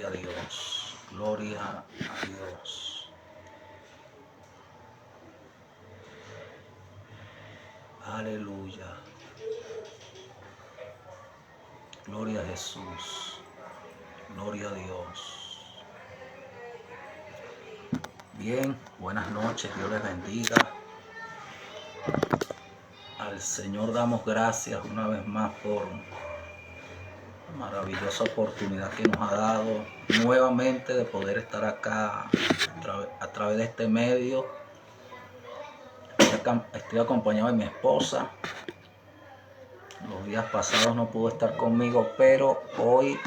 Gloria a Dios. Gloria a Dios. Aleluya. Gloria a Jesús. Gloria a Dios. Bien, buenas noches. Dios les bendiga. Al Señor damos gracias una vez más por la maravillosa oportunidad que nos ha dado nuevamente de poder estar acá a través de este medio. Estoy acompañado de mi esposa. Los días pasados no pudo estar conmigo, pero hoy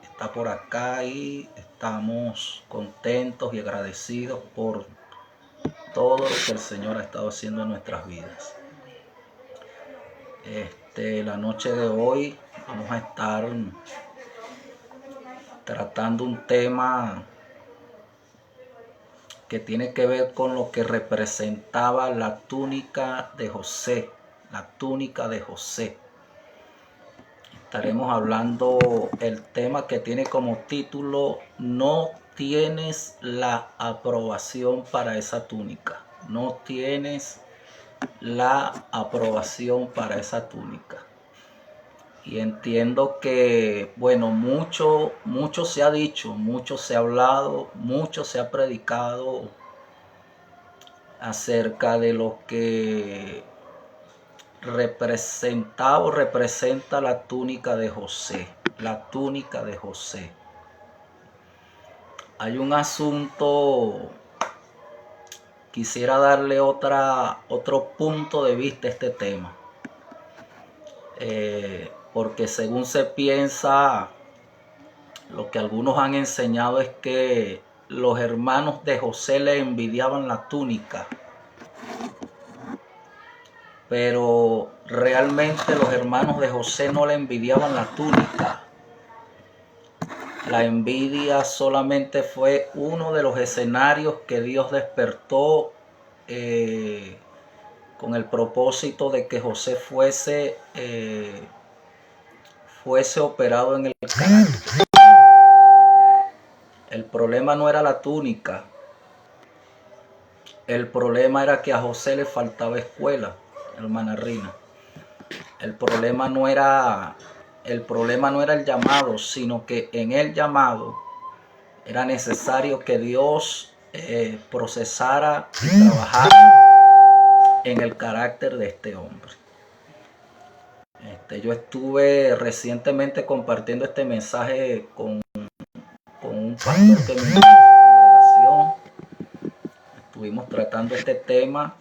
está por acá y estamos contentos y agradecidos por todo lo que el Señor ha estado haciendo en nuestras vidas. La noche de hoy vamos a estar tratando un tema que tiene que ver con lo que representaba la túnica de José, la túnica de José. Estaremos hablando el tema que tiene como título "No tienes la aprobación para esa túnica". No tienes la aprobación para esa túnica. Y entiendo que, bueno, mucho se ha dicho, mucho se ha hablado, mucho se ha predicado acerca de lo que representa la túnica de José. La túnica de José. Hay un asunto, quisiera darle otro punto de vista a este tema. Porque según se piensa, lo que algunos han enseñado es que los hermanos de José le envidiaban la túnica. Pero realmente los hermanos de José no le envidiaban la túnica. La envidia solamente fue uno de los escenarios que Dios despertó con el propósito de que José fuese operado en el carácter. El problema no era la túnica. El problema era que a José le faltaba escuela, hermana Rina. El problema no era el llamado, sino que en el llamado era necesario que Dios procesara y trabajara en el carácter de este hombre. Yo estuve recientemente compartiendo este mensaje con un pastor que me dio en su congregación. Estuvimos tratando este tema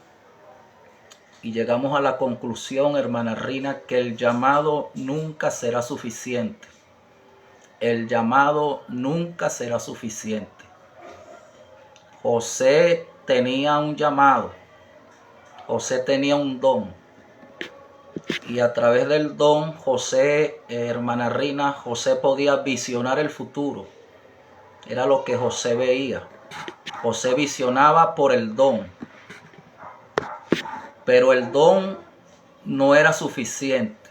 y llegamos a la conclusión, hermana Rina, que el llamado nunca será suficiente. El llamado nunca será suficiente. José tenía un llamado. José tenía un don. Y a través del don, José, hermana Rina, José podía visionar el futuro. Era lo que José veía. José visionaba por el don. Pero el don no era suficiente.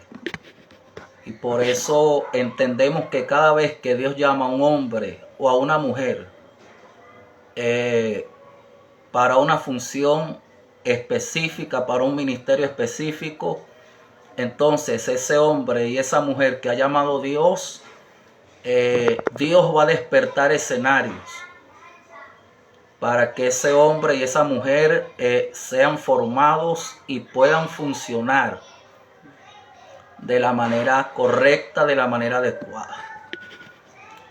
Y por eso entendemos que cada vez que Dios llama a un hombre o a una mujer para una función específica, para un ministerio específico, entonces ese hombre y esa mujer que ha llamado Dios, Dios va a despertar escenarios para que ese hombre y esa mujer sean formados y puedan funcionar de la manera correcta, de la manera adecuada.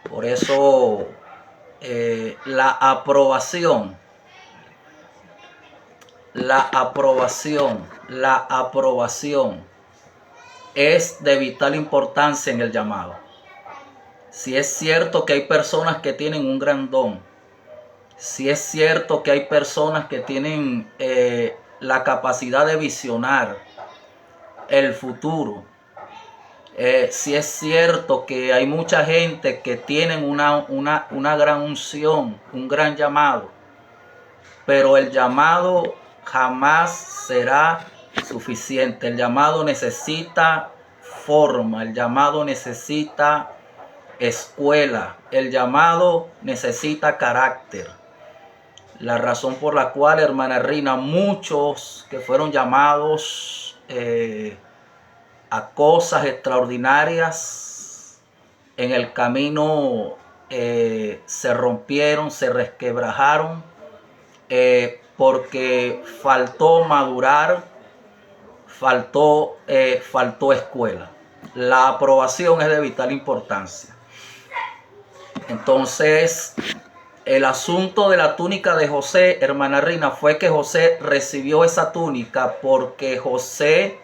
Por eso la aprobación es de vital importancia en el llamado. Si es cierto que hay personas que tienen un gran don, si es cierto que hay personas que tienen la capacidad de visionar el futuro, si es cierto que hay mucha gente que tienen una gran unción, un gran llamado, pero el llamado jamás será suficiente. El llamado necesita forma, el llamado necesita escuela. El llamado necesita carácter. La razón por la cual, hermana Rina, muchos que fueron llamados a cosas extraordinarias en el camino se rompieron, se resquebrajaron, porque faltó madurar, faltó escuela. La aprobación es de vital importancia. Entonces, el asunto de la túnica de José, hermana Rina, fue que José recibió esa túnica porque José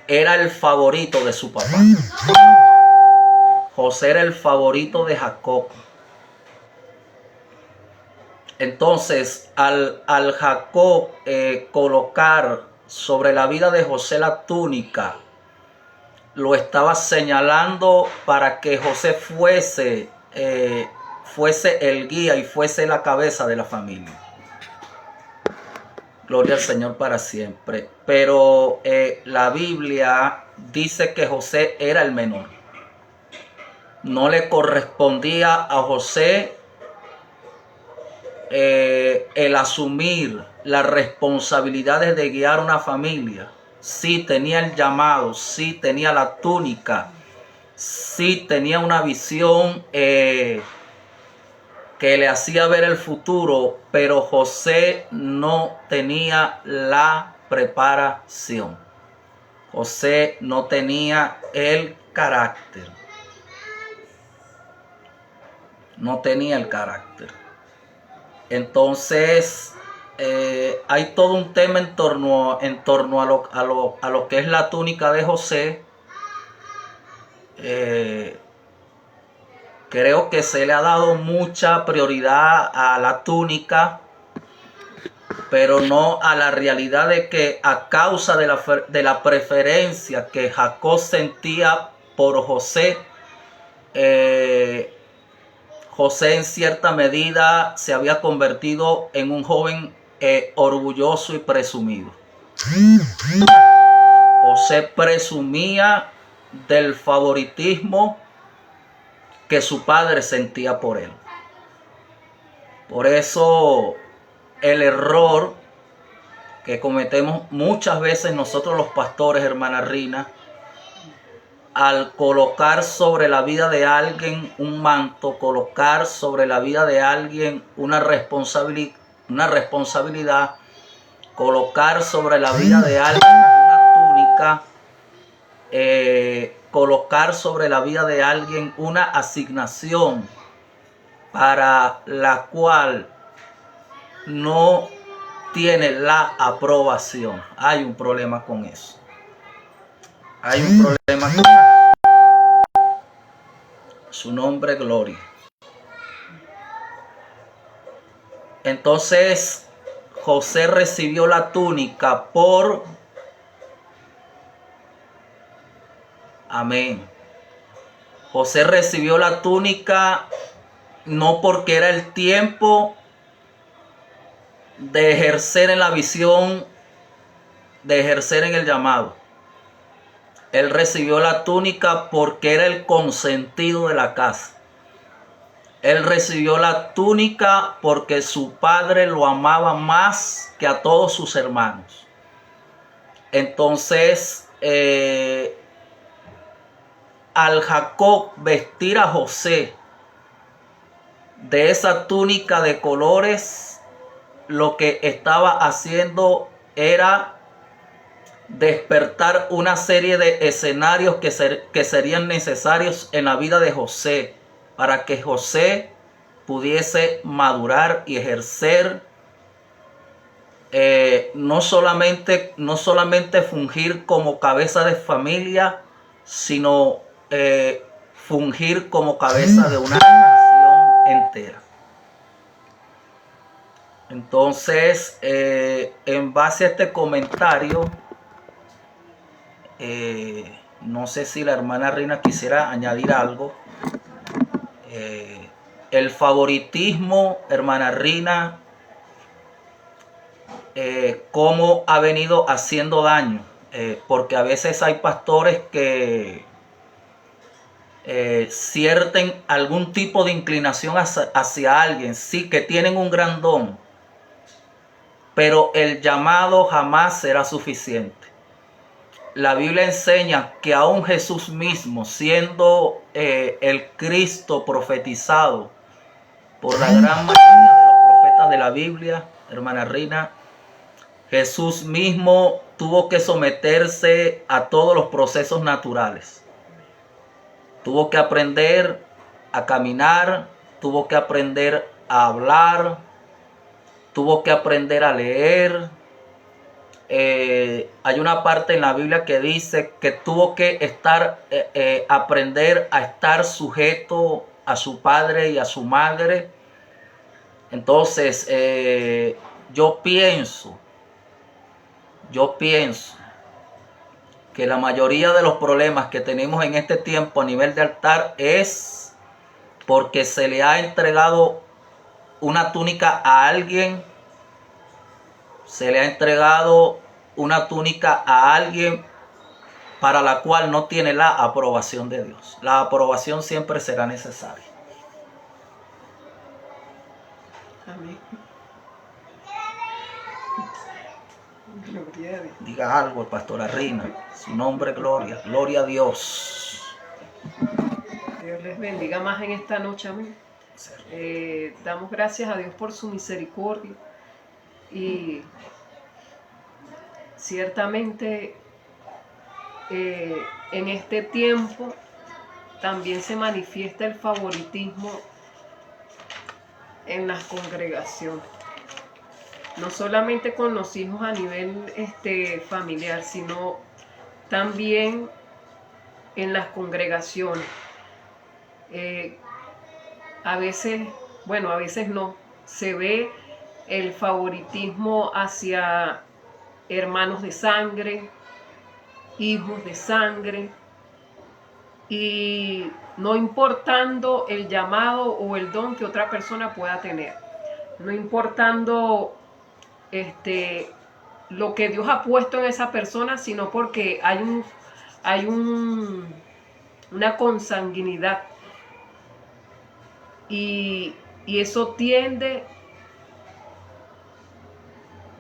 era el favorito de su papá. José era el favorito de Jacob. Entonces, al Jacob colocar sobre la vida de José la túnica, lo estaba señalando para que José fuese el guía y fuese la cabeza de la familia. Gloria al Señor para siempre. Pero la Biblia dice que José era el menor. No le correspondía a José el asumir las responsabilidades de guiar una familia. Sí tenía el llamado, sí tenía la túnica, sí tenía una visión que le hacía ver el futuro, pero José no tenía la preparación. José no tenía el carácter. No tenía el carácter. Entonces, hay todo un tema en torno a lo que es la túnica de José. Creo que se le ha dado mucha prioridad a la túnica, pero no a la realidad de que a causa de la preferencia que Jacob sentía por José, José en cierta medida se había convertido en un joven orgulloso y presumido. José presumía del favoritismo que su padre sentía por él. Por eso el error que cometemos muchas veces nosotros los pastores, hermana Rina, al colocar sobre la vida de alguien un manto, colocar sobre la vida de alguien una responsabilidad, colocar sobre la vida de alguien una túnica, colocar sobre la vida de alguien una asignación para la cual no tiene la aprobación. Hay un problema con eso. Hay un problema con eso. Su nombre, gloria. Entonces, José recibió la túnica por... Amén. José recibió la túnica no porque era el tiempo de ejercer en la visión, de ejercer en el llamado. Él recibió la túnica porque era el consentido de la casa. Él recibió la túnica porque su padre lo amaba más que a todos sus hermanos. Entonces, al Jacob vestir a José de esa túnica de colores, lo que estaba haciendo era despertar una serie de escenarios que serían necesarios en la vida de José para que José pudiese madurar y ejercer, no solamente fungir como cabeza de familia, sino fungir como cabeza de una nación entera. Entonces, en base a este comentario, no sé si la hermana Rina quisiera añadir algo. El favoritismo, hermana Rina, cómo ha venido haciendo daño, porque a veces hay pastores que cierten algún tipo de inclinación hacia alguien, sí, que tienen un gran don, pero el llamado jamás será suficiente. La Biblia enseña que aún Jesús mismo, siendo el Cristo profetizado por la gran mayoría de los profetas de la Biblia, hermana Rina, Jesús mismo tuvo que someterse a todos los procesos naturales. Tuvo que aprender a caminar, tuvo que aprender a hablar, tuvo que aprender a leer. Hay una parte en la Biblia que dice que tuvo que aprender a estar sujeto a su padre y a su madre. Entonces, yo pienso que la mayoría de los problemas que tenemos en este tiempo a nivel de altar es porque se le ha entregado una túnica a alguien, para la cual no tiene la aprobación de Dios. La aprobación siempre será necesaria. Amén. Gloria a Dios. Diga algo, pastora Rina. Su nombre, gloria. Gloria a Dios. Dios les bendiga más en esta noche. Amén. Damos gracias a Dios por su misericordia. Y ciertamente en este tiempo también se manifiesta el favoritismo en las congregaciones. No solamente con los hijos a nivel familiar, sino también en las congregaciones. A veces no, se ve el favoritismo hacia hermanos de sangre, hijos de sangre, y no importando el llamado o el don que otra persona pueda tener, no importando lo que Dios ha puesto en esa persona, sino porque hay una consanguinidad, y eso tiende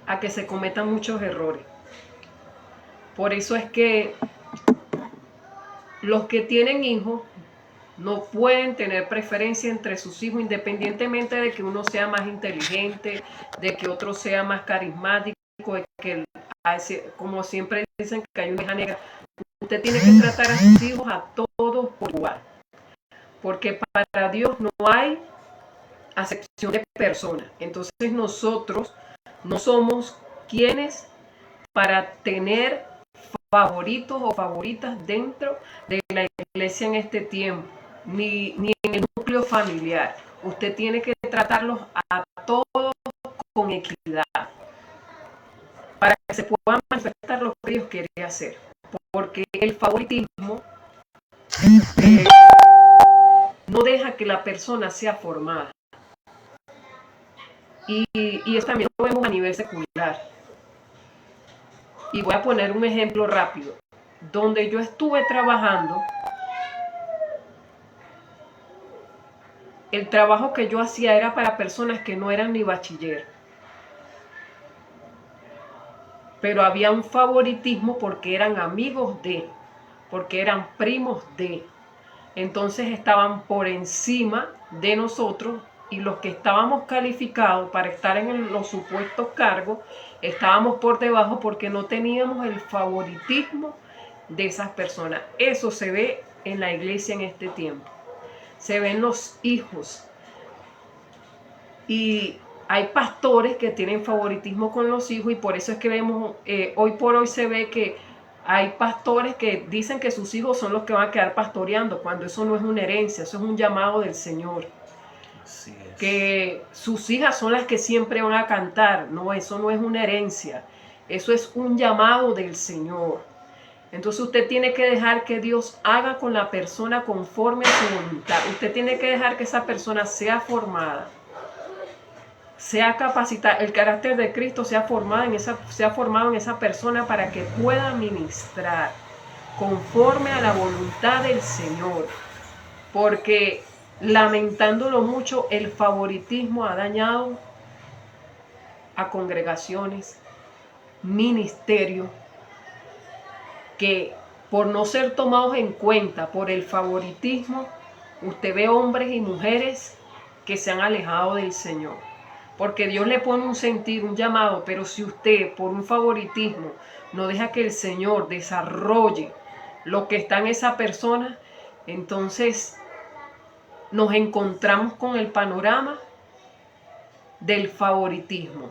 a que se cometan muchos errores. Por eso es que los que tienen hijos no pueden tener preferencia entre sus hijos, independientemente de que uno sea más inteligente, de que otro sea más carismático, de que, como siempre dicen, que hay una oveja negra. Usted tiene que tratar a sus hijos a todos por igual, porque para Dios no hay acepción de personas. Entonces nosotros no somos quienes para tener favoritos o favoritas dentro de la iglesia en este tiempo, ni en el núcleo familiar. Usted tiene que tratarlos a todos con equidad para que se puedan manifestar lo que Dios quiere hacer, porque el favoritismo no deja que la persona sea formada, y eso también lo vemos a nivel secular. Y voy a poner un ejemplo rápido. Donde yo estuve trabajando, el trabajo que yo hacía era para personas que no eran ni bachiller. Pero había un favoritismo porque eran amigos de, porque eran primos de. Entonces estaban por encima de nosotros, y los que estábamos calificados para estar en los supuestos cargos, estábamos por debajo porque no teníamos el favoritismo de esas personas. Eso se ve en la iglesia en este tiempo. Se ven los hijos. Y hay pastores que tienen favoritismo con los hijos, y por eso es que vemos, hoy por hoy se ve que hay pastores que dicen que sus hijos son los que van a quedar pastoreando, cuando eso no es una herencia, eso es un llamado del Señor. Así es. Que sus hijas son las que siempre van a cantar. No, eso no es una herencia, eso es un llamado del Señor. Entonces usted tiene que dejar que Dios haga con la persona conforme a su voluntad. Usted tiene que dejar que esa persona sea formada, sea capacitada, el carácter de Cristo sea formado en esa persona, para que pueda ministrar conforme a la voluntad del Señor. porque lamentándolo mucho, el favoritismo ha dañado a congregaciones, ministerios, que por no ser tomados en cuenta por el favoritismo, usted ve hombres y mujeres que se han alejado del Señor. Porque Dios le pone un sentir, un llamado, pero si usted por un favoritismo no deja que el Señor desarrolle lo que está en esa persona, entonces nos encontramos con el panorama del favoritismo,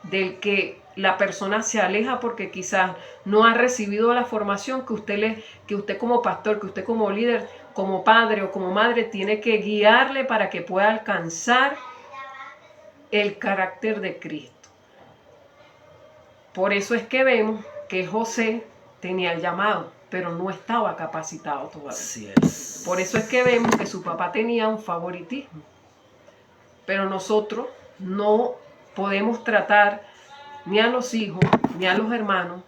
del que la persona se aleja porque quizás no ha recibido la formación que usted como pastor, que usted como líder, como padre o como madre tiene que guiarle para que pueda alcanzar el carácter de Cristo. Por eso es que vemos que José tenía el llamado, pero no estaba capacitado todavía. Así es. Por eso es que vemos que su papá tenía un favoritismo. Pero nosotros no podemos tratar ni a los hijos ni a los hermanos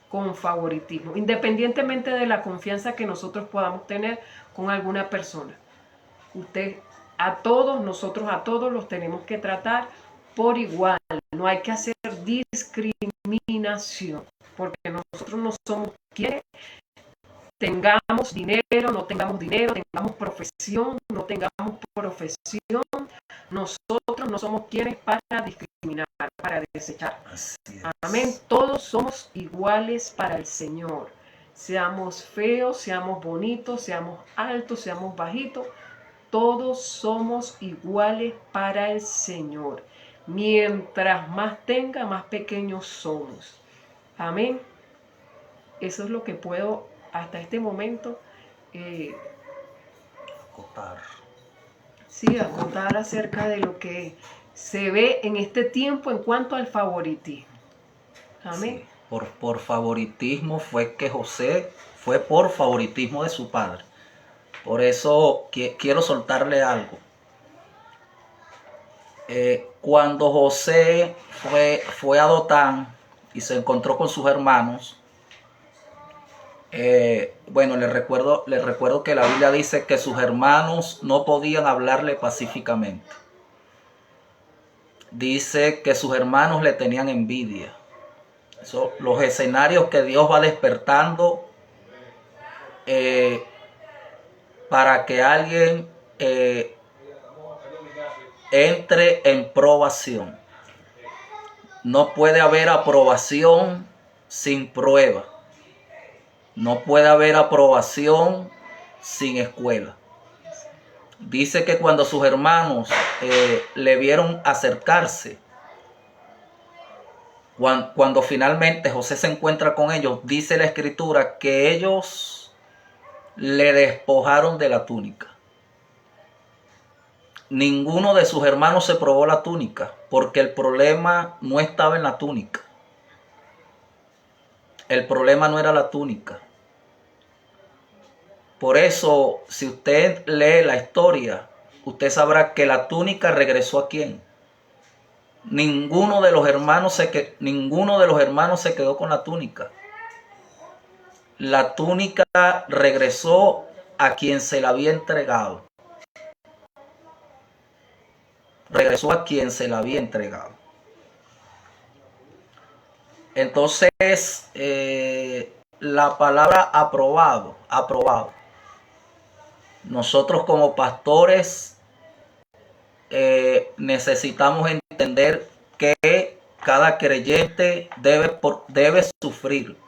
con favoritismo, independientemente de la confianza que nosotros podamos tener con alguna persona. Nosotros a todos los tenemos que tratar por igual. No hay que hacer discriminación, porque nosotros no somos quienes tengamos dinero, no tengamos dinero, tengamos profesión, no tengamos profesión. Nosotros no somos quienes para discriminar, para desechar. Amén. Todos somos iguales para el Señor. Seamos feos, seamos bonitos, seamos altos, seamos bajitos. Todos somos iguales para el Señor. Mientras más tenga, más pequeños somos. Amén. Eso es lo que puedo hasta este momento acotar. Sí, acotar acerca de lo que se ve en este tiempo en cuanto al favoritismo. Amén. Sí, por favoritismo fue que José fue por favoritismo de su padre. Por eso quiero soltarle algo. Cuando José fue a Dotán y se encontró con sus hermanos, bueno, les recuerdo que la Biblia dice que sus hermanos no podían hablarle pacíficamente. Dice que sus hermanos le tenían envidia. Los escenarios que Dios va despertando para que alguien entre en probación. No puede haber aprobación sin prueba. No puede haber aprobación sin escuela. Dice que cuando sus hermanos le vieron acercarse, cuando finalmente José se encuentra con ellos, dice la escritura que ellos le despojaron de la túnica. Ninguno de sus hermanos se probó la túnica, porque el problema no estaba en la túnica. El problema no era la túnica. Por eso, si usted lee la historia, usted sabrá que la túnica regresó a quién. Ninguno de los hermanos se quedó con la túnica. La túnica regresó a quien se la había entregado. Regresó a quien se la había entregado. Entonces, la palabra aprobado. Nosotros como pastores necesitamos entender que cada creyente debe sufrir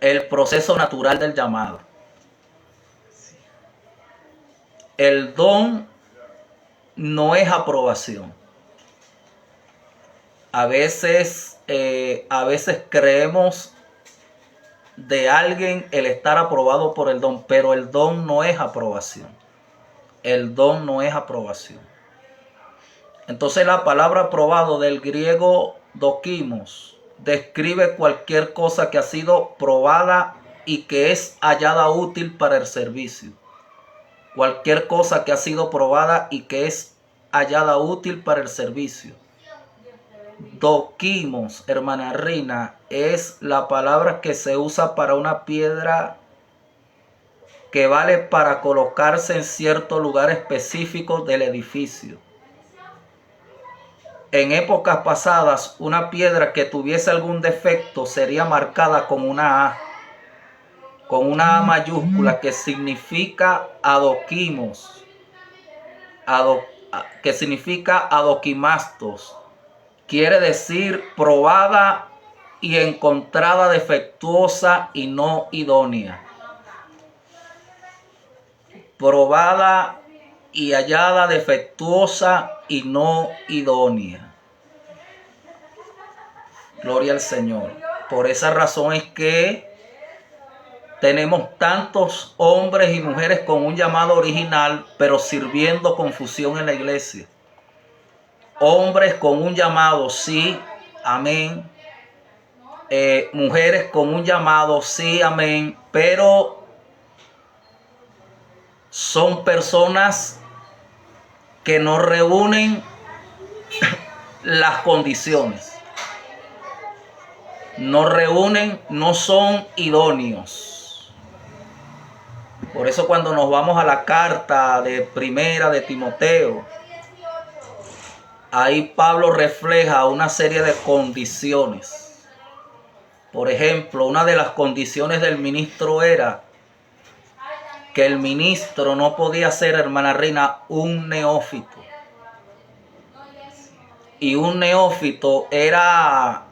el proceso natural del llamado. El don no es aprobación. A veces creemos de alguien el estar aprobado por el don, pero el don no es aprobación. El don no es aprobación. Entonces la palabra aprobado del griego dokimos describe cualquier cosa que ha sido probada y que es hallada útil para el servicio. Cualquier cosa que ha sido probada y que es hallada útil para el servicio. Dokimos, hermana Rina, es la palabra que se usa para una piedra que vale para colocarse en cierto lugar específico del edificio. En épocas pasadas, una piedra que tuviese algún defecto sería marcada con una A mayúscula, que significa adoquimos, que significa adoquimastos. Quiere decir probada y encontrada defectuosa y no idónea. Probada y hallada defectuosa y no idónea. Gloria al Señor. Por esa razón es que tenemos tantos hombres y mujeres con un llamado original, pero sirviendo confusión en la iglesia. Hombres con un llamado, sí, amén. Mujeres con un llamado, sí, amén. Pero son personas que no reúnen las condiciones. No reúnen, no son idóneos. Por eso cuando nos vamos a la carta de primera de Timoteo, ahí Pablo refleja una serie de condiciones. Por ejemplo, una de las condiciones del ministro era que el ministro no podía ser, hermana Reina, un neófito. Y un neófito era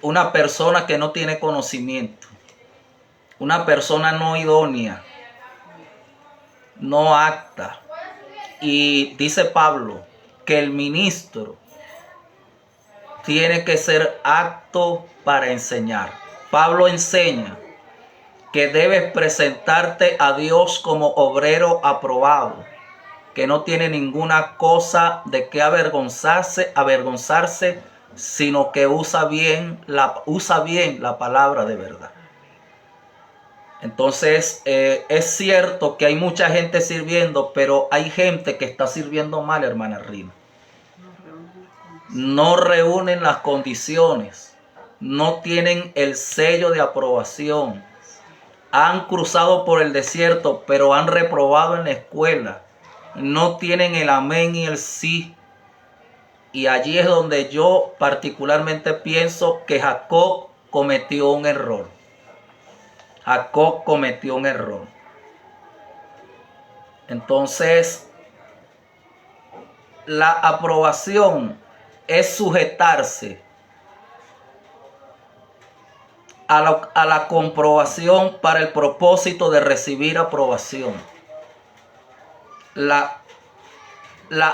una persona que no tiene conocimiento, una persona no idónea, no apta. Y dice Pablo que el ministro tiene que ser apto para enseñar. Pablo enseña que debes presentarte a Dios como obrero aprobado, que no tiene ninguna cosa de qué avergonzarse, sino que usa bien la palabra de verdad. Entonces, es cierto que hay mucha gente sirviendo, pero hay gente que está sirviendo mal, hermana Rina. No reúnen las condiciones, no tienen el sello de aprobación. Han cruzado por el desierto, pero han reprobado en la escuela. No tienen el amén y el sí. Y allí es donde yo particularmente pienso que Jacob cometió un error. Jacob cometió un error. Entonces, la aprobación es sujetarse a la comprobación para el propósito de recibir aprobación. La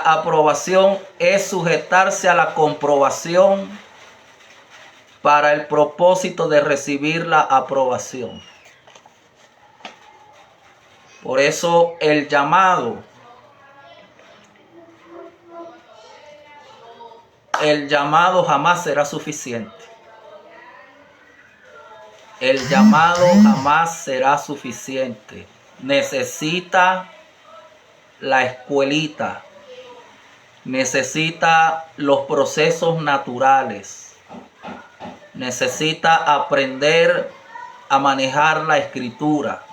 aprobación es sujetarse a la comprobación para el propósito de recibir la aprobación. Por eso el llamado jamás será suficiente. El llamado jamás será suficiente. Necesita la escuelita. Necesita los procesos naturales. Necesita aprender a manejar la escritura.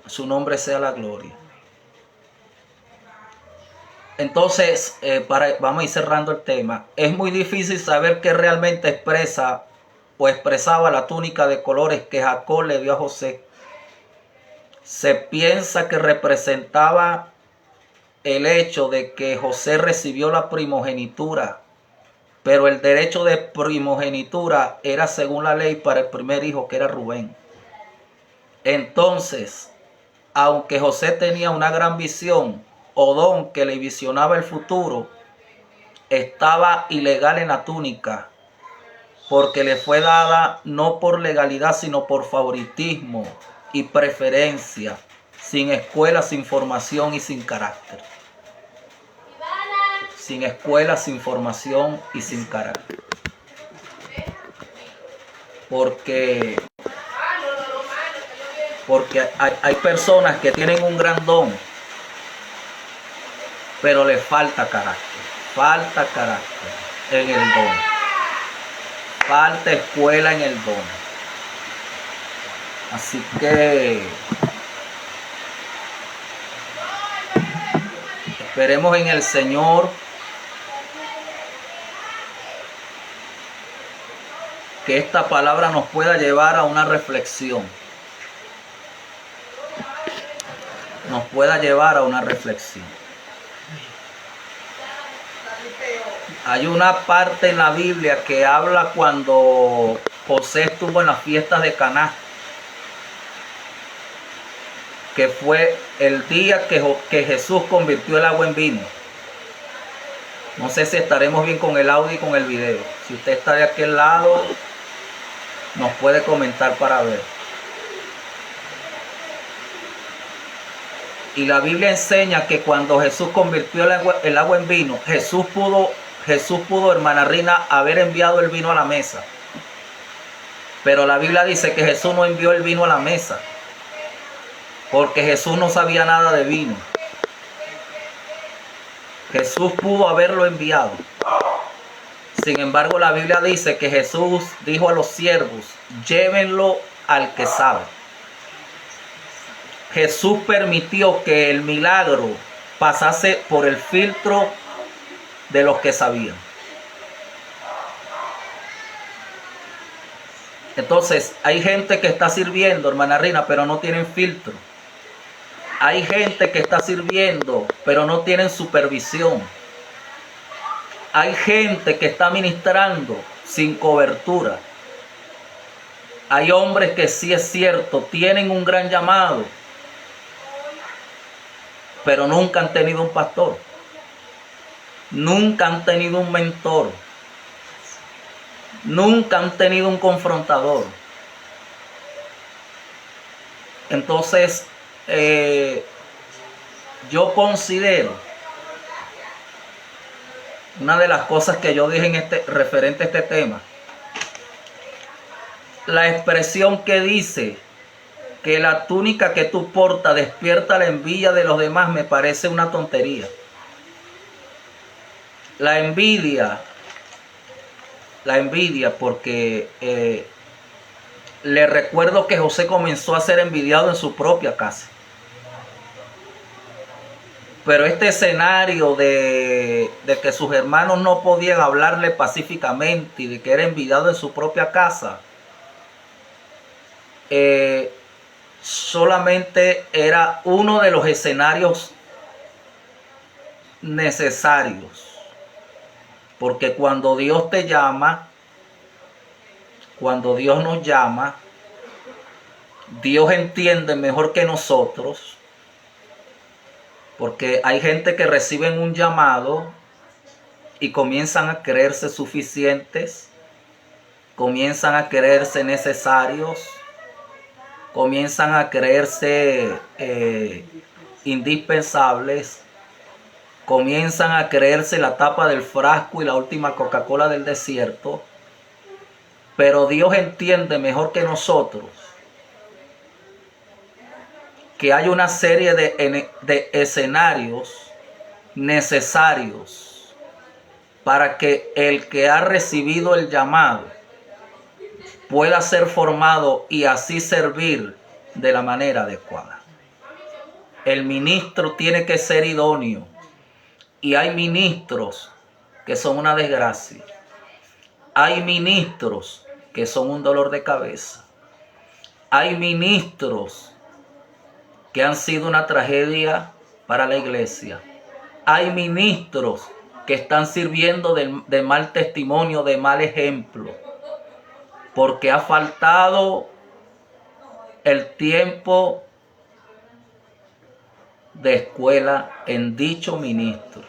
Su nombre sea la gloria. Entonces, vamos a ir cerrando el tema. Es muy difícil saber qué realmente expresaba la túnica de colores que Jacob le dio a José. Se piensa que representaba el hecho de que José recibió la primogenitura, pero el derecho de primogenitura era según la ley para el primer hijo, que era Rubén. Entonces, aunque José tenía una gran visión o don que le visionaba el futuro, estaba ilegal en la túnica, porque le fue dada no por legalidad, sino por favoritismo y preferencia, sin escuela, sin formación y sin carácter. Sin escuela, sin formación y sin carácter. Porque hay personas que tienen un gran don, pero les falta carácter. Falta carácter en el don. falta escuela en el don. Así que esperemos en el Señor que esta palabra nos pueda llevar a una reflexión. Nos pueda llevar a una reflexión. Hay una parte en la Biblia que habla cuando José estuvo en las fiestas de Caná, que fue el día que Jesús convirtió el agua en vino. No sé si estaremos bien con el audio y con el video. Si usted está de aquel lado, nos puede comentar para ver. Y la Biblia enseña que cuando Jesús convirtió el agua en vino, Jesús pudo, hermana Rina, haber enviado el vino a la mesa. Pero la Biblia dice que Jesús no envió el vino a la mesa, porque Jesús no sabía nada de vino. Jesús pudo haberlo enviado. Sin embargo, la Biblia dice que Jesús dijo a los siervos, llévenlo al que sabe. Jesús permitió que el milagro pasase por el filtro de los que sabían. Entonces, hay gente que está sirviendo, hermana Rina, pero no tienen filtro. Hay gente que está sirviendo, pero no tienen supervisión. Hay gente que está ministrando sin cobertura. Hay hombres que sí es cierto, tienen un gran llamado, pero nunca han tenido un pastor. Nunca han tenido un mentor. Nunca han tenido un confrontador. Entonces, yo considero, una de las cosas que yo dije en referente a este tema, la expresión que dice que la túnica que tú portas despierta la envidia de los demás, me parece una tontería. La envidia, porque le recuerdo que José comenzó a ser envidiado en su propia casa. Pero este escenario de que sus hermanos no podían hablarle pacíficamente y de que era envidiado en su propia casa, solamente era uno de los escenarios necesarios. Porque cuando Dios te llama, cuando Dios nos llama, Dios entiende mejor que nosotros. Porque hay gente que reciben un llamado y comienzan a creerse suficientes, comienzan a creerse necesarios, comienzan a creerse indispensables, comienzan a creerse la tapa del frasco y la última Coca-Cola del desierto. Pero Dios entiende mejor que nosotros que hay una serie de escenarios necesarios para que el que ha recibido el llamado pueda ser formado y así servir de la manera adecuada. El ministro tiene que ser idóneo, y hay ministros que son una desgracia. Hay ministros que son un dolor de cabeza. Hay ministros que han sido una tragedia para la iglesia. Hay ministros que están sirviendo de mal testimonio, de mal ejemplo, porque ha faltado el tiempo de escuela en dicho ministro.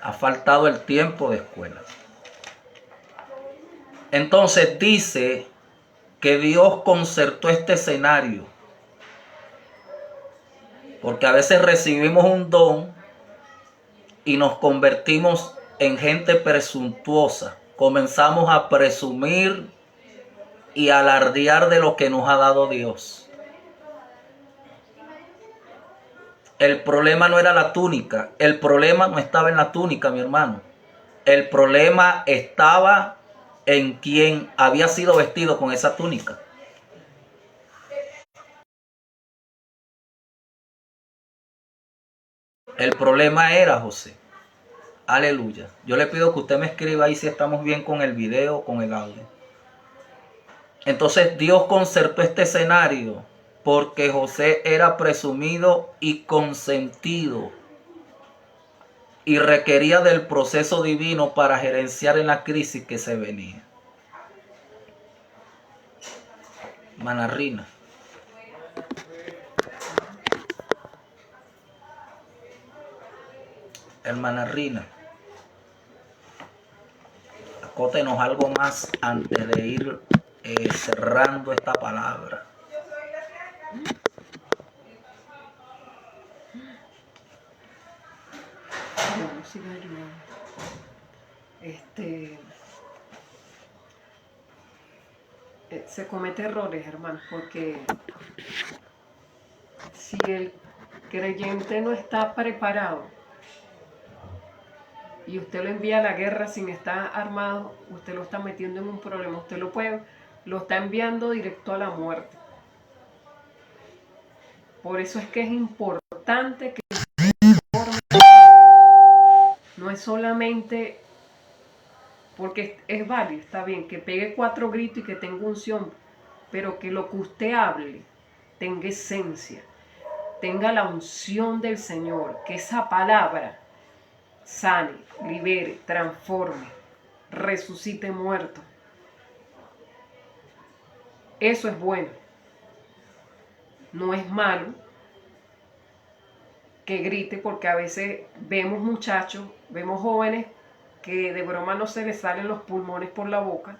Ha faltado el tiempo de escuela. Entonces dice que Dios concertó este escenario, porque a veces recibimos un don y nos convertimos en gente presuntuosa. Comenzamos a presumir y alardear de lo que nos ha dado Dios. El problema no era la túnica. El problema no estaba en la túnica, mi hermano. El problema estaba en quien había sido vestido con esa túnica. El problema era José. Aleluya. Yo le pido que usted me escriba ahí si estamos bien con el video, con el audio. Entonces Dios concertó este escenario porque José era presumido y consentido y requería del proceso divino para gerenciar en la crisis que se venía. Manarrina. Hermana Rina, acótenos algo más antes de ir cerrando esta palabra. Bueno, siga ayudando. Se comete errores, hermanos, porque si el creyente no está preparado y usted lo envía a la guerra sin estar armado, usted lo está metiendo en un problema. Usted lo está enviando directo a la muerte. Por eso es que es importante que no es solamente porque es válido, está bien, que pegue 4 gritos y que tenga unción, pero que lo que usted hable tenga esencia, tenga la unción del Señor, que esa palabra sane, libere, transforme, resucite muerto. Eso es bueno. No es malo que grite, porque a veces vemos muchachos, vemos jóvenes que de broma no se les salen los pulmones por la boca,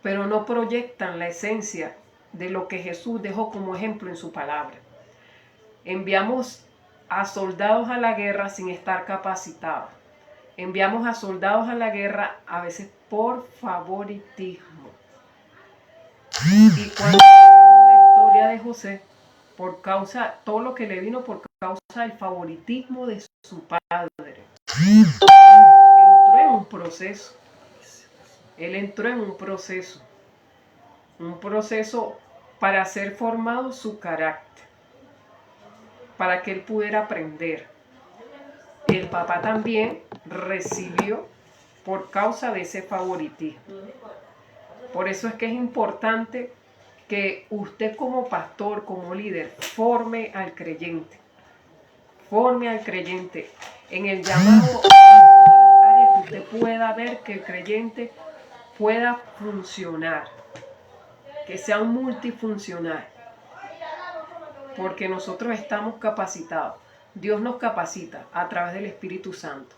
pero no proyectan la esencia de lo que Jesús dejó como ejemplo en su palabra. Enviamos a soldados a la guerra sin estar capacitados. Enviamos a soldados a la guerra a veces por favoritismo. Y cuando escuchamos la historia de José, por causa, todo lo que le vino por causa del favoritismo de su padre, entró en un proceso. Él entró en un proceso para ser formado su carácter, para que él pudiera aprender. El papá también recibió por causa de ese favoritismo. Por eso es que es importante que usted como pastor, como líder, forme al creyente. Forme al creyente en el llamado, en todas las áreas que usted pueda ver que el creyente pueda funcionar, que sea un multifuncional, porque nosotros estamos capacitados. Dios nos capacita a través del Espíritu Santo.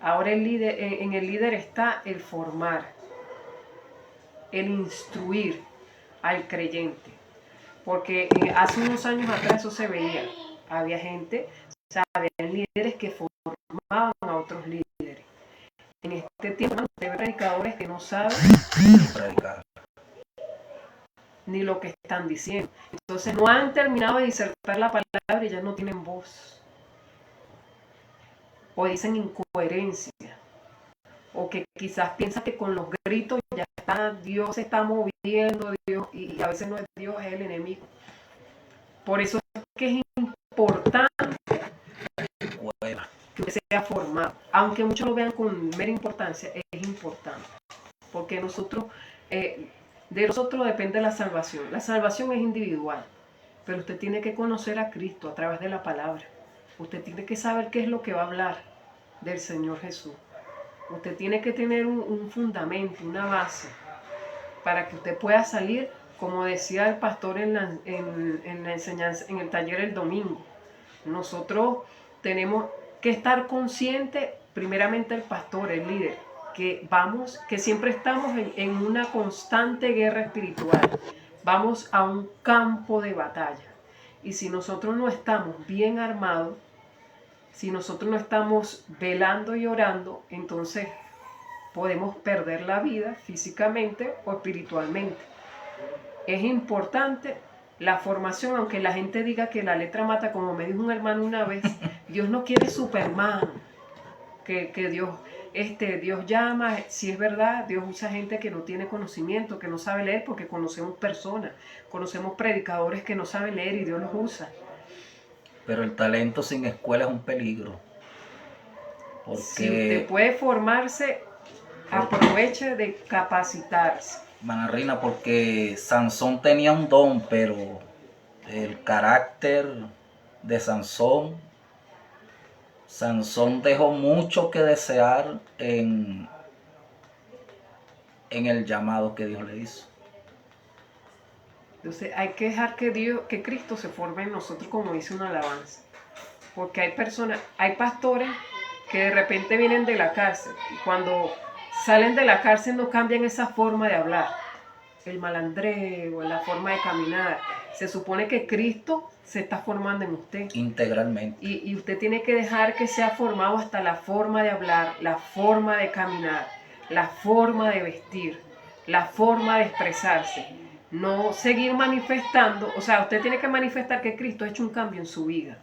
Ahora en el líder está el formar, el instruir al creyente, porque hace unos años atrás eso se veía. Había gente, había líderes que formaban a otros líderes. En este tiempo hay predicadores que no saben ni lo que están diciendo. Entonces no han terminado de disertar la palabra y ya no tienen voz. O dicen incoherencia. O que quizás piensan que con los gritos ya está, Dios se está moviendo, Dios, y a veces no es Dios, es el enemigo. Por eso es que es importante que usted sea formado. Aunque muchos lo vean con mera importancia, es importante. Porque de nosotros depende la salvación. La salvación es individual, pero usted tiene que conocer a Cristo a través de la palabra. Usted tiene que saber qué es lo que va a hablar del Señor Jesús. Usted tiene que tener un fundamento, una base, para que usted pueda salir, como decía el pastor en la enseñanza, en el taller el domingo. Nosotros tenemos que estar conscientes, primeramente el pastor, el líder, que siempre estamos en una constante guerra espiritual. Vamos a un campo de batalla. Y si nosotros no estamos bien armados, si nosotros no estamos velando y orando, entonces podemos perder la vida físicamente o espiritualmente. Es importante la formación, aunque la gente diga que la letra mata, como me dijo un hermano una vez. Dios no quiere Superman, que Dios Dios llama, si es verdad, Dios usa gente que no tiene conocimiento, que no sabe leer, porque conocemos personas, conocemos predicadores que no saben leer y Dios los usa. Pero el talento sin escuela es un peligro. Porque, si usted puede formarse, aproveche de capacitarse. Manarrina, porque Sansón tenía un don, pero el carácter de Sansón dejó mucho que desear en el llamado que Dios le hizo. Entonces hay que dejar que Cristo se forme en nosotros, como dice una alabanza. Porque hay personas, hay pastores que de repente vienen de la cárcel y cuando salen de la cárcel no cambian esa forma de hablar, el malandreo, la forma de caminar. Se supone que Cristo se está formando en usted. Integralmente. Y usted tiene que dejar que sea formado hasta la forma de hablar, la forma de caminar, la forma de vestir, la forma de expresarse. No seguir manifestando, o sea, usted tiene que manifestar que Cristo ha hecho un cambio en su vida.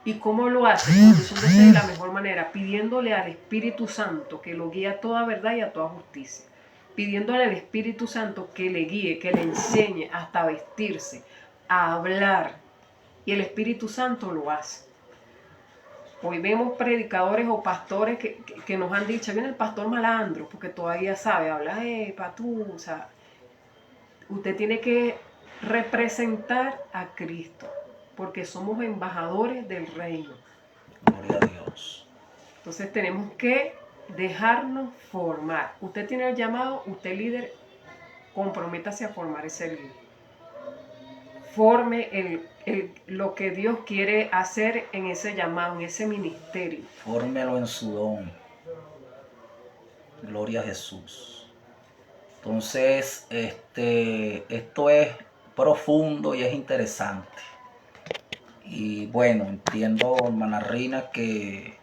¿Y cómo lo hace? Conduciéndose de la mejor manera, pidiéndole al Espíritu Santo que lo guíe a toda verdad y a toda justicia. Pidiéndole al Espíritu Santo que le guíe, que le enseñe hasta vestirse, a hablar. Y el Espíritu Santo lo hace. Hoy vemos predicadores o pastores que nos han dicho, viene el pastor malandro, porque todavía sabe hablar, patú, o sea, usted tiene que representar a Cristo, porque somos embajadores del reino. Gloria a Dios. Entonces tenemos que dejarnos formar. Usted tiene el llamado, usted líder, comprométase a formar ese líder. Forme lo que Dios quiere hacer en ese llamado, en ese ministerio. Fórmelo en su don. Gloria a Jesús. Entonces, esto es profundo y es interesante. Y bueno, entiendo, hermana Rina, que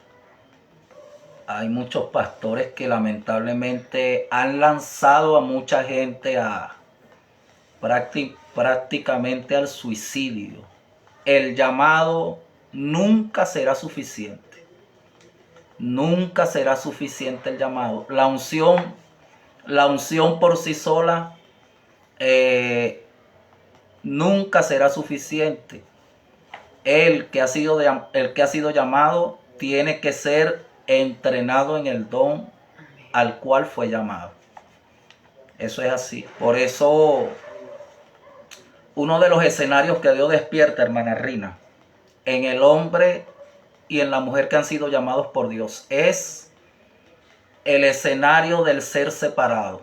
hay muchos pastores que lamentablemente han lanzado a mucha gente a prácticamente al suicidio. El llamado nunca será suficiente. Nunca será suficiente el llamado. La unción por sí sola nunca será suficiente. El que ha sido llamado tiene que ser entrenado en el don al cual fue llamado. Eso es así. Por eso, uno de los escenarios que Dios despierta, hermana Rina, en el hombre y en la mujer que han sido llamados por Dios, es el escenario del ser separado.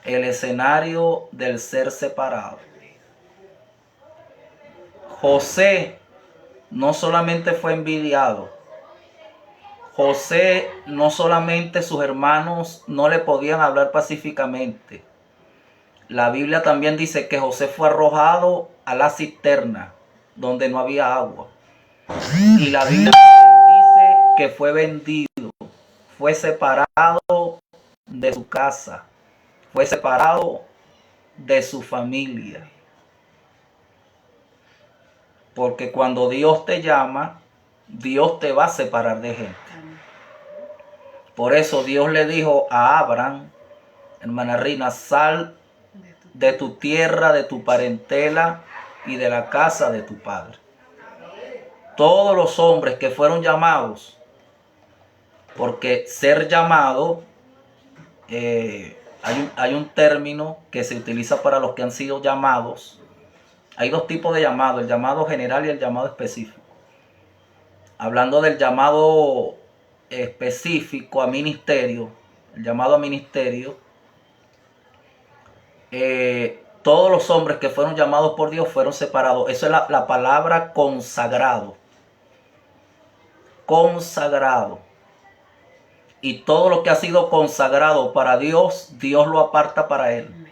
El escenario del ser separado. José no solamente fue envidiado. José no solamente sus hermanos no le podían hablar pacíficamente. La Biblia también dice que José fue arrojado a la cisterna donde no había agua. Y la Biblia también dice que fue vendido, fue separado de su casa, fue separado de su familia. Porque cuando Dios te llama, Dios te va a separar de gente. Por eso Dios le dijo a Abraham, hermana Rina, sal de tu tierra, de tu parentela y de la casa de tu padre. Todos los hombres que fueron llamados, porque ser llamado, hay un término que se utiliza para los que han sido llamados. Hay dos tipos de llamado, el llamado general y el llamado específico. Hablando del llamado específico a ministerio, el llamado a ministerio, todos los hombres que fueron llamados por Dios fueron separados. Eso es la palabra consagrado. Consagrado. Y todo lo que ha sido consagrado para Dios, Dios lo aparta para Él.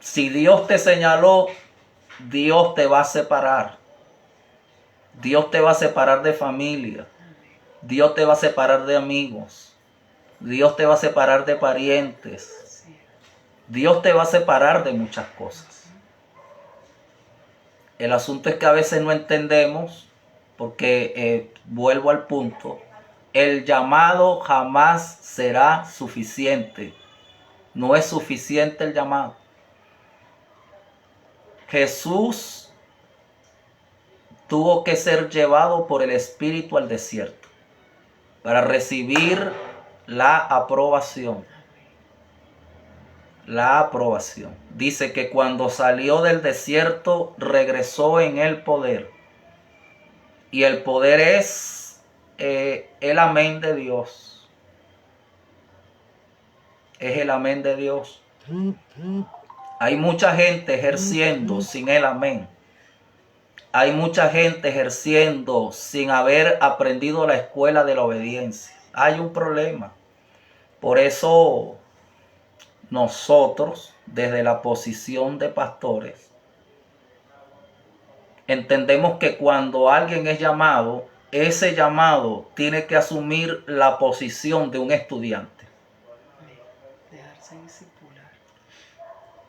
Si Dios te señaló, Dios te va a separar. Dios te va a separar de familia. Dios te va a separar de amigos. Dios te va a separar de parientes. Dios te va a separar de muchas cosas. El asunto es que a veces no entendemos, porque vuelvo al punto, El llamado jamás será suficiente. No es suficiente el llamado. Jesús tuvo que ser llevado por el Espíritu al desierto para recibir la aprobación. La aprobación. Dice que cuando salió del desierto regresó en el poder. Y el poder es el amén de Dios. Es el amén de Dios. Hay mucha gente ejerciendo sin el amén. Hay mucha gente ejerciendo sin haber aprendido la escuela de la obediencia. Hay un problema. Por eso nosotros, desde la posición de pastores, entendemos que cuando alguien es llamado, ese llamado tiene que asumir la posición de un estudiante. Dejarse discipular.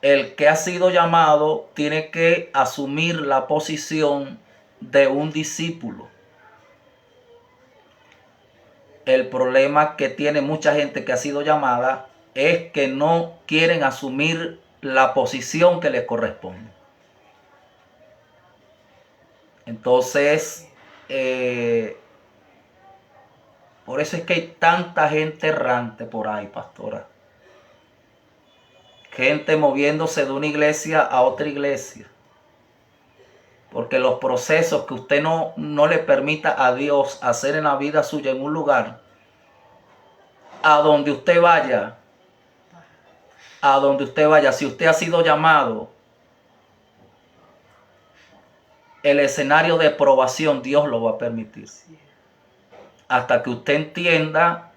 El que ha sido llamado tiene que asumir la posición de un discípulo. El problema que tiene mucha gente que ha sido llamada es que no quieren asumir la posición que les corresponde. Entonces, por eso es que hay tanta gente errante por ahí, pastora. Gente moviéndose de una iglesia a otra iglesia. Porque los procesos que usted no le permita a Dios hacer en la vida suya en un lugar, a donde usted vaya, si usted ha sido llamado, el escenario de probación Dios lo va a permitir. Hasta que usted entienda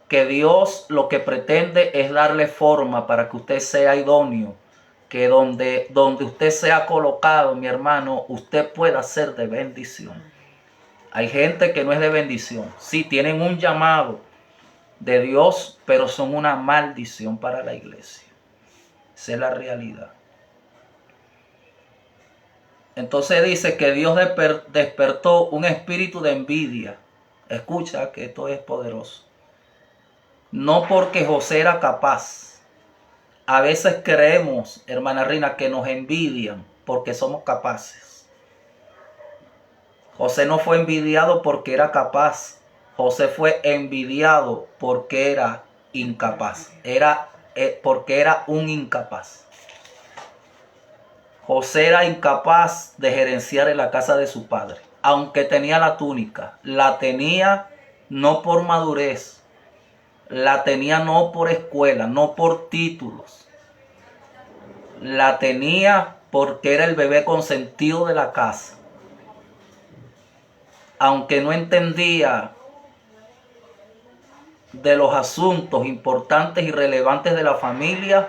que Dios lo que pretende es darle forma para que usted sea idóneo, que donde usted sea colocado, mi hermano, usted pueda ser de bendición. Hay gente que no es de bendición. Sí, tienen un llamado de Dios, pero son una maldición para la iglesia. Esa es la realidad. Entonces dice que Dios despertó un espíritu de envidia. Escucha que esto es poderoso. No porque José era capaz. A veces creemos, hermana Rina, que nos envidian porque somos capaces. José no fue envidiado porque era capaz. José fue envidiado porque era incapaz. Porque era un incapaz. José era incapaz de gerenciar en la casa de su padre. Aunque tenía la túnica, la tenía no por madurez, la tenía no por escuela, no por títulos. La tenía porque era el bebé consentido de la casa. Aunque no entendía de los asuntos importantes y relevantes de la familia,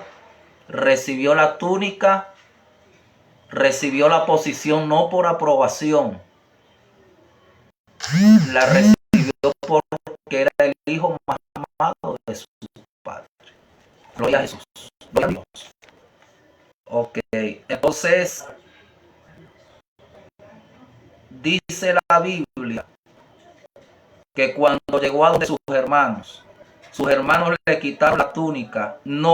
recibió la túnica, recibió la posición no por aprobación, la recibió porque era el hijo más amado de su padre. Gloria a Jesús. Gloria a Dios. Ok, entonces dice la Biblia que cuando llegó a donde sus hermanos le quitaron la túnica, no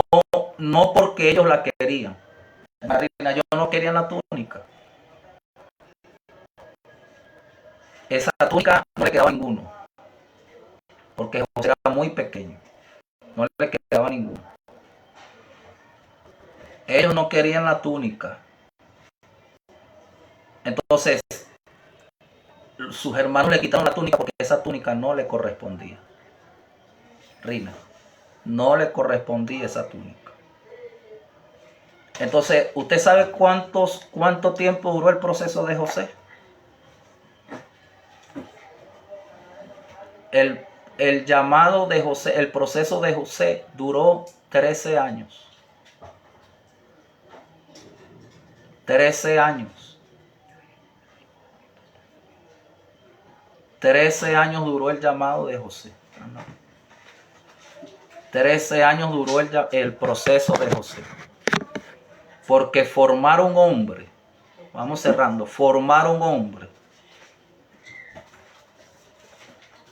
porque ellos la querían. Marina, yo no quería la túnica. Esa túnica no le quedaba a ninguno, porque José era muy pequeño, no le quedaba a ninguno. Ellos no querían la túnica. Entonces, sus hermanos le quitaron la túnica porque esa túnica no le correspondía. Rina, no le correspondía esa túnica. Entonces, ¿usted sabe cuánto tiempo duró el proceso de José? El llamado de José, el proceso de José duró 13 años. 13 años. 13 años duró el llamado de José. 13 años duró el proceso de José. Porque formar un hombre, vamos cerrando, formar un hombre.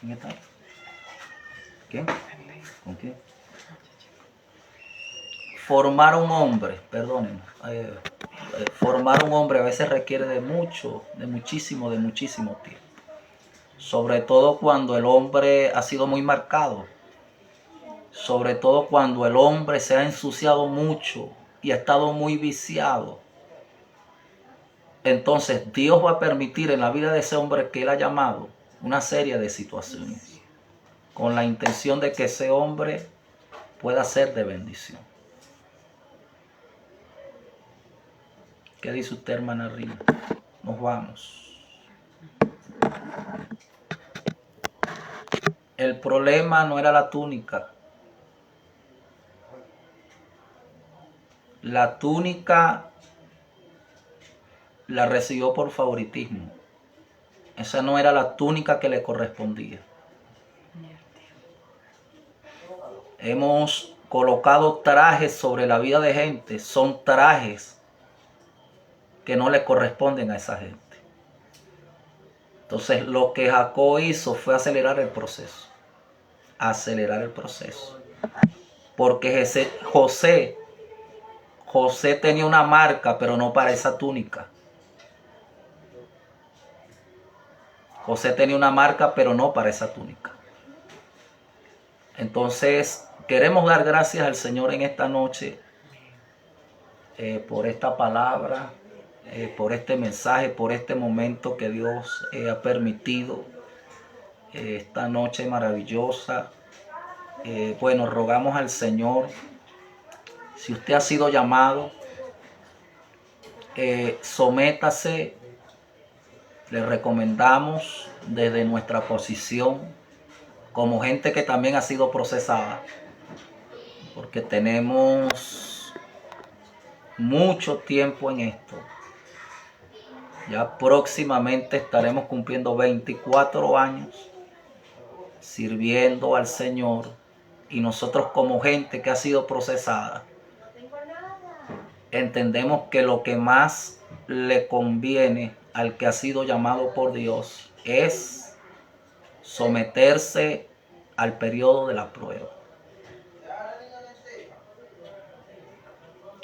¿Quién está ahí? ¿Quién? ¿Con quién? Formar un hombre, perdónenme, formar un hombre a veces requiere de muchísimo tiempo. Sobre todo cuando el hombre ha sido muy marcado. Sobre todo cuando el hombre se ha ensuciado mucho y ha estado muy viciado. Entonces Dios va a permitir en la vida de ese hombre que Él ha llamado una serie de situaciones con la intención de que ese hombre pueda ser de bendición. ¿Qué dice usted, hermana Rina? Nos vamos. El problema no era la túnica. La túnica la recibió por favoritismo. Esa no era la túnica que le correspondía. Hemos colocado trajes sobre la vida de gente. Son trajes que no le corresponden a esa gente. Entonces lo que Jacob hizo fue acelerar el proceso. Acelerar el proceso. Porque José tenía una marca, pero no para esa túnica. José tenía una marca, pero no para esa túnica. Entonces, queremos dar gracias al Señor en esta noche por esta palabra, por este mensaje, por este momento que Dios ha permitido. Esta noche maravillosa. Bueno, rogamos al Señor, si usted ha sido llamado, sométase. Le recomendamos desde nuestra posición, como gente que también ha sido procesada, porque tenemos mucho tiempo en esto. Ya próximamente estaremos cumpliendo 24 años sirviendo al Señor, y nosotros como gente que ha sido procesada, entendemos que lo que más le conviene al que ha sido llamado por Dios es someterse al periodo de la prueba.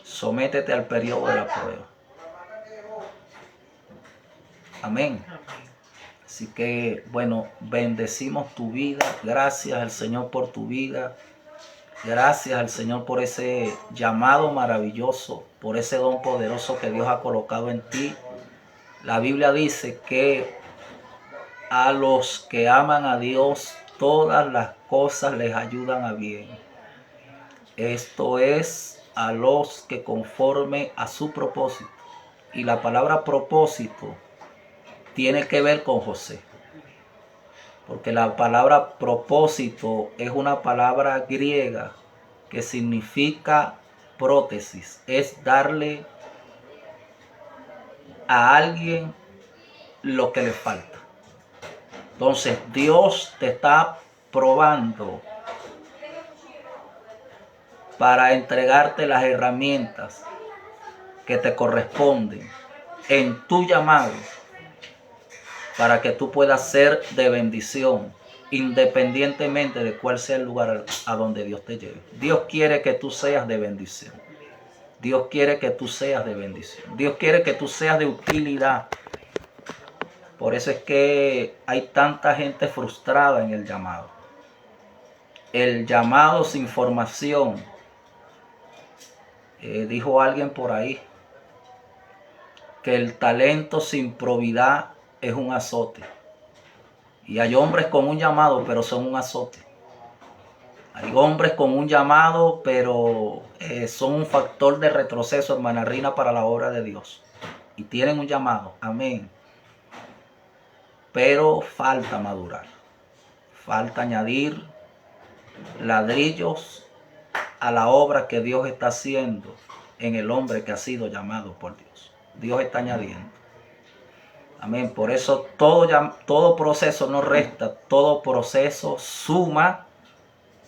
Sométete al periodo de la prueba. Amén. Así que, bueno, bendecimos tu vida. Gracias al Señor por tu vida. Gracias al Señor por ese llamado maravilloso, por ese don poderoso que Dios ha colocado en ti. La Biblia dice que a los que aman a Dios, todas las cosas les ayudan a bien. Esto es a los que conforme a su propósito. Y la palabra propósito tiene que ver con José. Porque la palabra propósito es una palabra griega que significa prótesis. Es darle a alguien lo que le falta. Entonces Dios te está probando para entregarte las herramientas que te corresponden en tu llamado, para que tú puedas ser de bendición, independientemente de cuál sea el lugar a donde Dios te lleve. Dios quiere que tú seas de bendición. Dios quiere que tú seas de bendición. Dios quiere que tú seas de utilidad. Por eso es que hay tanta gente frustrada en el llamado. El llamado sin formación. Dijo alguien por ahí que el talento sin probidad es un azote. Y hay hombres con un llamado, pero son un azote. Hay hombres con un llamado, pero son un factor de retroceso, hermana Rina, para la obra de Dios. Y tienen un llamado, amén. Pero falta madurar. Falta añadir ladrillos a la obra que Dios está haciendo en el hombre que ha sido llamado por Dios. Dios está añadiendo. Amén. Por eso todo proceso no resta, todo proceso suma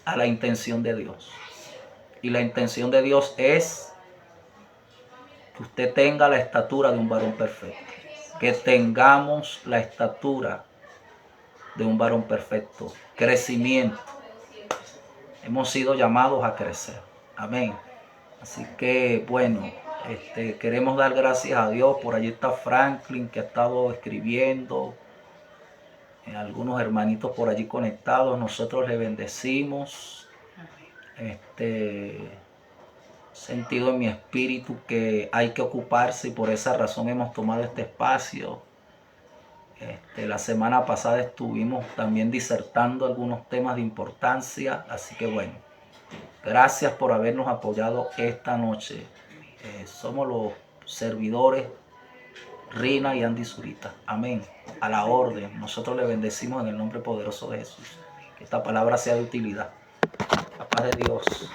a la intención de Dios. Y la intención de Dios es que usted tenga la estatura de un varón perfecto. Que tengamos la estatura de un varón perfecto. Crecimiento. hemos sido llamados a crecer. Amén. Así que bueno, queremos dar gracias a Dios. Por allí está Franklin, que ha estado escribiendo. Algunos hermanitos por allí conectados. Nosotros le bendecimos. Sentido en mi espíritu que hay que ocuparse, y por esa razón hemos tomado este espacio. La semana pasada estuvimos también disertando algunos temas de importancia, así que bueno, gracias por habernos apoyado esta noche. Somos los servidores Rina y Andy Zurita. Amén. A la orden. Nosotros le bendecimos en el nombre poderoso de Jesús. Que esta palabra sea de utilidad. La paz de Dios.